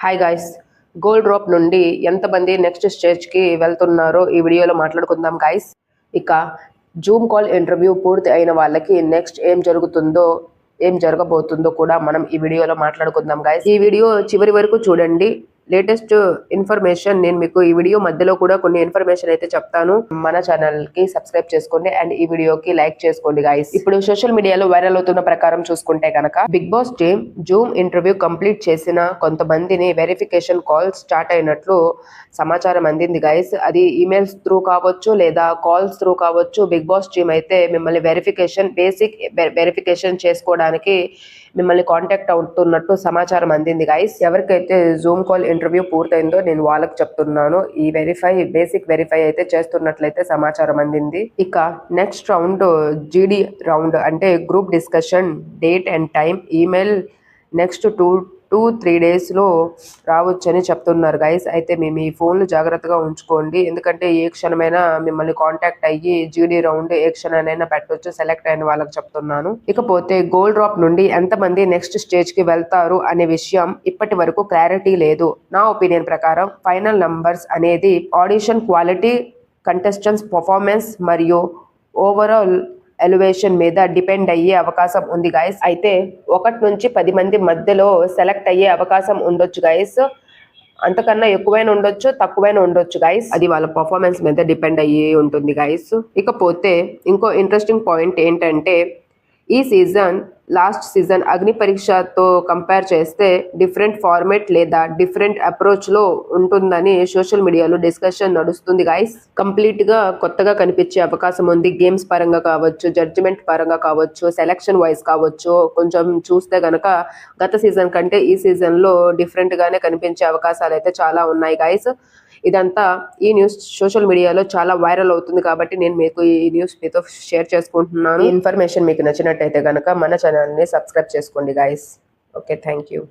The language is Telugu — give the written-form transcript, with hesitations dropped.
హాయ్ గాయ్స్, గోల్డ్ డ్రాప్ నుండి ఎంతమంది నెక్స్ట్ స్టేజ్కి వెళ్తున్నారో ఈ వీడియోలో మాట్లాడుకుందాం గాయ్స్. ఇక జూమ్ కాల్ ఇంటర్వ్యూ పూర్తి అయిన వాళ్ళకి నెక్స్ట్ ఏం జరగబోతుందో కూడా మనం ఈ వీడియోలో మాట్లాడుకుందాం గాయ్స్. ఈ వీడియో చివరి వరకు చూడండి. లేటెస్ట్ ఇన్ఫర్మేషన్ నేను మీకు ఈ వీడియో మధ్యలో కూడా కొన్ని ఇన్ఫర్మేషన్ అయితే చెప్తాను. మన ఛానల్ కి సబ్స్క్రైబ్ చేసుకోండి అండ్ ఈ వీడియోకి లైక్ చేసుకోండి గాయ్స్. ఇప్పుడు సోషల్ మీడియాలో వైరల్ అవుతున్న ప్రకారం చూసుకుంటే కనుక big boss team zoom interview complete చేసిన కొంతమందిని వెరిఫికేషన్ కాల్ స్టార్ట్ అయినట్లు సమాచారం అందింది గాయ్స్. అది ఈమెయిల్స్ త్రూ కావచ్చు లేదా కాల్స్ త్రూ కావచ్చు. బిగ్ బాస్ టీమ్ అయితే మిమ్మల్ని బేసిక్ వెరిఫికేషన్ చేసుకోవడానికి మిమ్మల్ని కాంటాక్ట్ అవుతున్నట్టు సమాచారం అందింది గాయ్స్. ఎవరికైతే జూమ్ కాల్ ఇంటర్వ్యూ పూర్తయిందో నేను వాళ్ళకి చెప్తున్నాను, ఈ బేసిక్ వెరిఫై అయితే చేస్తున్నట్లయితే సమాచారం అందింది. ఇక నెక్స్ట్ రౌండ్ జీడీ రౌండ్ అంటే group discussion date and time email next 2-3 డేస్లో రావచ్చని చెప్తున్నారు గైస్. అయితే మేము ఈ ఫోన్లు జాగ్రత్తగా ఉంచుకోండి, ఎందుకంటే ఏ క్షణమైనా మిమ్మల్ని కాంటాక్ట్ అయ్యి జీడీ రౌండ్ ఏ క్షణమైనా పెట్టవచ్చు. సెలెక్ట్ అయిన వాళ్ళకి చెప్తున్నాను. ఇకపోతే గోల్డ్ డ్రాప్ నుండి ఎంతమంది నెక్స్ట్ స్టేజ్కి వెళ్తారు అనే విషయం ఇప్పటి వరకు క్లారిటీ లేదు. నా ఒపీనియన్ ప్రకారం ఫైనల్ నంబర్స్ అనేది ఆడిషన్ క్వాలిటీ, కంటెస్టెంట్స్ పర్ఫార్మెన్స్ మరియు ఓవరాల్ ఎలివేషన్ మీద డిపెండ్ అయ్యే అవకాశం ఉంది గైస్. అయితే 1 నుంచి 10 మంది మధ్యలో సెలెక్ట్ అయ్యే అవకాశం ఉండొచ్చు గైస్. అంతకన్నా ఎక్కువైనా ఉండొచ్చు, తక్కువైనా ఉండొచ్చు గైస్. అది వాళ్ళ పర్ఫార్మెన్స్ మీద డిపెండ్ అయ్యి ఉంటుంది గైస్. ఇకపోతే ఇంకో ఇంట్రెస్టింగ్ పాయింట్ ఏంటంటే ఈ సీజన్ లాస్ట్ సీజన్ అగ్ని పరీక్షతో కంపేర్ చేస్తే డిఫరెంట్ ఫార్మేట్ లేదా డిఫరెంట్ అప్రోచ్లో ఉంటుందని సోషల్ మీడియాలో డిస్కషన్ నడుస్తుంది గైస్. కంప్లీట్గా కొత్తగా కనిపించే అవకాశం ఉంది. గేమ్స్ పరంగా కావచ్చు, జడ్జిమెంట్ పరంగా కావచ్చు, సెలక్షన్ వైజ్ కావచ్చు. కొంచెం చూస్తే గనక గత సీజన్ కంటే ఈ సీజన్లో డిఫరెంట్గానే కనిపించే అవకాశాలు అయితే చాలా ఉన్నాయి గైస్. ఇదంతా ఈ న్యూస్ సోషల్ మీడియాలో చాలా వైరల్ అవుతుంది కాబట్టి నేను మీకు ఈ న్యూస్ మీతో షేర్ చేసుకుంటున్నాను. ఈ ఇన్ఫర్మేషన్ మీకు నచ్చినట్టయితే కనుక మన ఛానల్ని సబ్స్క్రైబ్ చేసుకోండి గైస్. Okay, thank you.